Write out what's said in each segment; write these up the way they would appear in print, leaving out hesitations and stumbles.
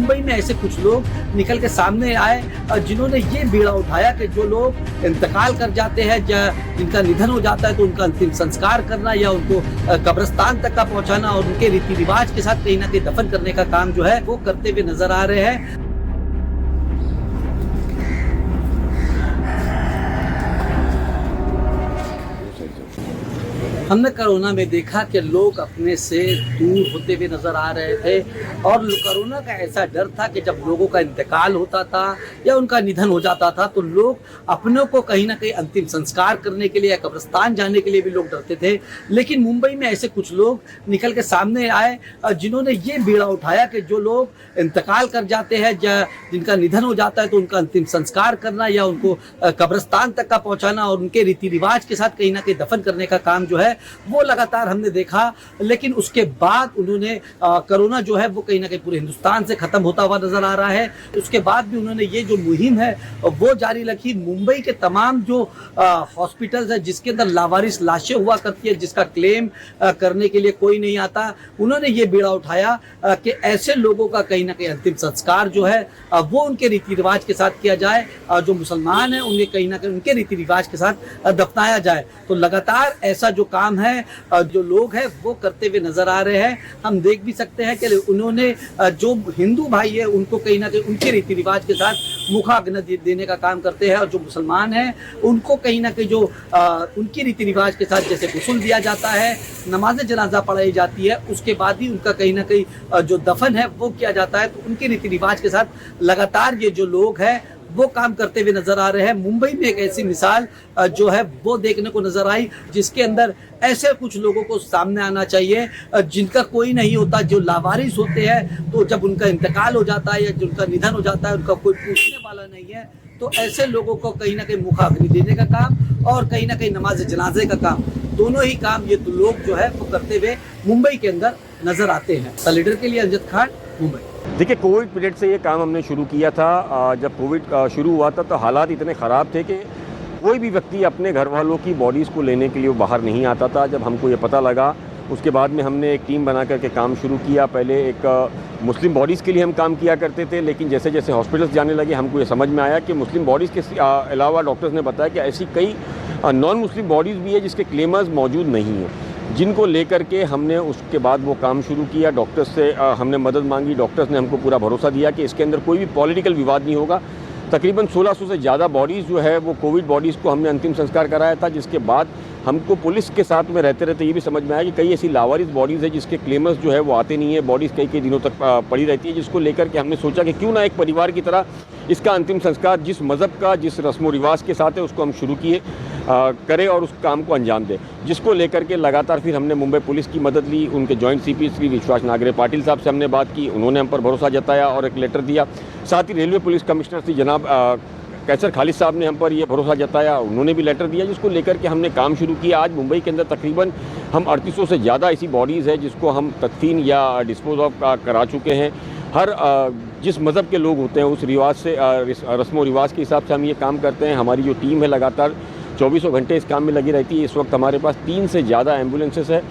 मुंबई में ऐसे कुछ लोग निकल के सामने आए जिन्होंने ये बीड़ा उठाया कि जो लोग इंतकाल कर जाते हैं, जिनका निधन हो जाता है तो उनका अंतिम संस्कार करना या उनको कब्रिस्तान तक का पहुंचाना और उनके रीति रिवाज के साथ कहीं ना कहीं दफन करने का काम जो है वो करते हुए नजर आ रहे हैं। हमने कोरोना में देखा कि लोग अपने से दूर होते हुए नजर आ रहे थे और कोरोना का ऐसा डर था कि जब लोगों का इंतकाल होता था या उनका निधन हो जाता था तो लोग अपनों को कहीं ना कहीं अंतिम संस्कार करने के लिए या कब्रिस्तान जाने के लिए भी लोग डरते थे। लेकिन मुंबई में ऐसे कुछ लोग निकल के सामने आए जिन्होंने ये बीड़ा उठाया कि जो लोग इंतकाल कर जाते हैं, जिनका निधन हो जाता है तो उनका अंतिम संस्कार करना या उनको कब्रिस्तान तक का पहुंचाना और उनके रीति रिवाज के साथ कहीं ना कहीं दफन करने का काम जो है वो लगातार हमने देखा। लेकिन उसके बाद उन्होंने कोरोना जो है वो कहीं ना कहीं पूरे हिंदुस्तान से खत्म होता हुआ नजर आ रहा है। उसके बाद भी उन्होंने ये जो मुहिम है वो जारी रखी। मुंबई के तमाम जो हॉस्पिटल्स है जिसके अंदर लावारिस लाशें हुआ करती है, जिसका क्लेम करने के लिए कोई नहीं आता, उन्होंने ये बीड़ा उठाया कि ऐसे लोगों का कहीं ना कहीं अंतिम संस्कार जो है वो उनके रीति रिवाज के साथ किया जाए। जो मुसलमान है उन्हें कहीं ना कहीं उनके रीति रिवाज के साथ दफनाया जाए। तो लगातार ऐसा जो काम है जो लोग हैं वो करते हुए नजर आ रहे हैं। हम देख भी सकते हैं कि उन्होंने जो हिंदू भाई है उनको कहीं ना कहीं उनके रीति रिवाज के साथ मुखाग्नि देने का काम करते हैं और जो मुसलमान हैं उनको कहीं ना कहीं जो उनकी रीति रिवाज के साथ जैसे गुस्ल दिया जाता है, नमाज जनाजा पढ़ाई जाती है, उसके बाद ही उनका कहीं ना कहीं जो दफन है वो किया जाता है। तो उनके रीति रिवाज के साथ लगातार ये जो लोग हैं वो काम करते हुए नजर आ रहे हैं। मुंबई में एक ऐसी मिसाल जो है वो देखने को नजर आई जिसके अंदर ऐसे कुछ लोगों को सामने आना चाहिए जिनका कोई नहीं होता, जो लावारिस होते हैं। तो जब उनका इंतकाल हो जाता है या जिनका निधन हो जाता है उनका कोई पूछने वाला नहीं है, तो ऐसे लोगों को कहीं ना कहीं मुखाग्नि देने का काम और कहीं ना कहीं नमाज जनाजे का काम, दोनों ही काम ये तो लोग जो है वो करते हुए मुंबई के अंदर नजर आते हैं। लीडर के लिए अमजद खान, मुंबई। देखिए, कोविड पीरियड से ये काम हमने शुरू किया था। जब कोविड शुरू हुआ था तो हालात इतने ख़राब थे कि कोई भी व्यक्ति अपने घर वालों की बॉडीज़ को लेने के लिए बाहर नहीं आता था। जब हमको ये पता लगा उसके बाद में हमने एक टीम बना करके काम शुरू किया। पहले एक मुस्लिम बॉडीज़ के लिए हम काम किया करते थे, लेकिन जैसे जैसे हॉस्पिटल्स जाने लगे हमको ये समझ में आया कि मुस्लिम बॉडीज़ के अलावा डॉक्टर्स ने बताया कि ऐसी कई नॉन मुस्लिम बॉडीज़ भी है जिसके क्लेमर्स मौजूद नहीं हैं, जिनको लेकर के हमने उसके बाद वो काम शुरू किया। डॉक्टर्स से हमने मदद मांगी। डॉक्टर्स ने हमको पूरा भरोसा दिया कि इसके अंदर कोई भी पॉलिटिकल विवाद नहीं होगा। तकरीबन 1600 से ज़्यादा बॉडीज़ जो है वो कोविड बॉडीज़ को हमने अंतिम संस्कार कराया था, जिसके बाद हमको पुलिस के साथ में रहते रहते ये भी समझ में आया कि कई ऐसी लावारिस बॉडीज़ है जिसके क्लेमर्स जो है वो आते नहीं है। बॉडीज़ कई कई दिनों तक पड़ी रहती है, जिसको लेकर के हमने सोचा कि क्यों ना एक परिवार की तरह इसका अंतिम संस्कार जिस मज़हब का, जिस रस्म व रिवाज के साथ है उसको हम शुरू किए करें और उस काम को अंजाम दें। जिसको लेकर के लगातार फिर हमने मुंबई पुलिस की मदद ली। उनके जॉइंट सीपी श्री विश्वास नागरे पाटिल साहब से हमने बात की, उन्होंने हम पर भरोसा जताया और एक लेटर दिया। साथ ही रेलवे पुलिस कमिश्नर श्री जनाब कैसर खालिद साहब ने हम पर यह भरोसा जताया, उन्होंने भी लेटर दिया, जिसको लेकर के हमने काम शुरू किया। आज मुंबई के अंदर तकरीबन हम 3800 से ज़्यादा ऐसी बॉडीज़ है जिसको हम तदफीन या डिस्पोज ऑफ करा चुके हैं। हर जिस मज़हब के लोग होते हैं उस रिवाज से रस्म व रिवाज के हिसाब से हम ये काम करते हैं। हमारी जो टीम है लगातार 24 घंटे इस काम में लगी रहती है। इस वक्त हमारे पास 3 से ज़्यादा एम्बुलेंसेस है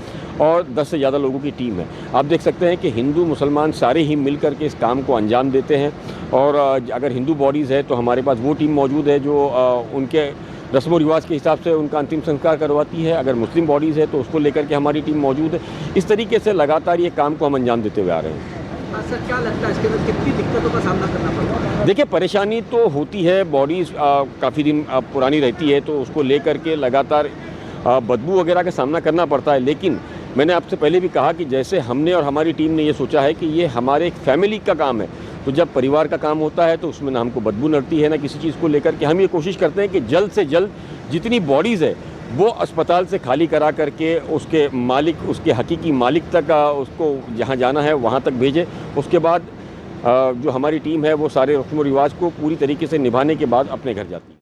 और 10 से ज़्यादा लोगों की टीम है। आप देख सकते हैं कि हिंदू मुसलमान सारे ही मिल कर के इस काम को अंजाम देते हैं। और अगर हिंदू बॉडीज़ है तो हमारे पास वो टीम मौजूद है जो उनके रस्म व रिवाज के हिसाब से उनका अंतिम संस्कार करवाती है। अगर मुस्लिम बॉडीज़ है तो उसको लेकर के हमारी टीम मौजूद है। इस तरीके से लगातार ये काम को हम अंजाम देते हुए आ रहे हैं। सर, क्या लगता है इसके अंदर कितनी दिक्कतों का सामना करना पड़ता है? देखिए, परेशानी तो होती है। बॉडीज़ काफ़ी दिन पुरानी रहती है तो उसको लेकर के लगातार बदबू वगैरह का सामना करना पड़ता है। लेकिन मैंने आपसे पहले भी कहा कि जैसे हमने और हमारी टीम ने ये सोचा है कि ये हमारे एक फैमिली का काम है, तो जब परिवार का काम होता है तो उसमें ना हमको बदबू नड़ती है ना किसी चीज़ को लेकर के। हम ये कोशिश करते हैं कि जल्द से जल्द जितनी बॉडीज़ है वो अस्पताल से खाली करा करके उसके मालिक, उसके हकीकी मालिक तक उसको जहाँ जाना है वहाँ तक भेजे। उसके बाद जो हमारी टीम है वो सारे रस्म व रिवाज को पूरी तरीके से निभाने के बाद अपने घर जाती है।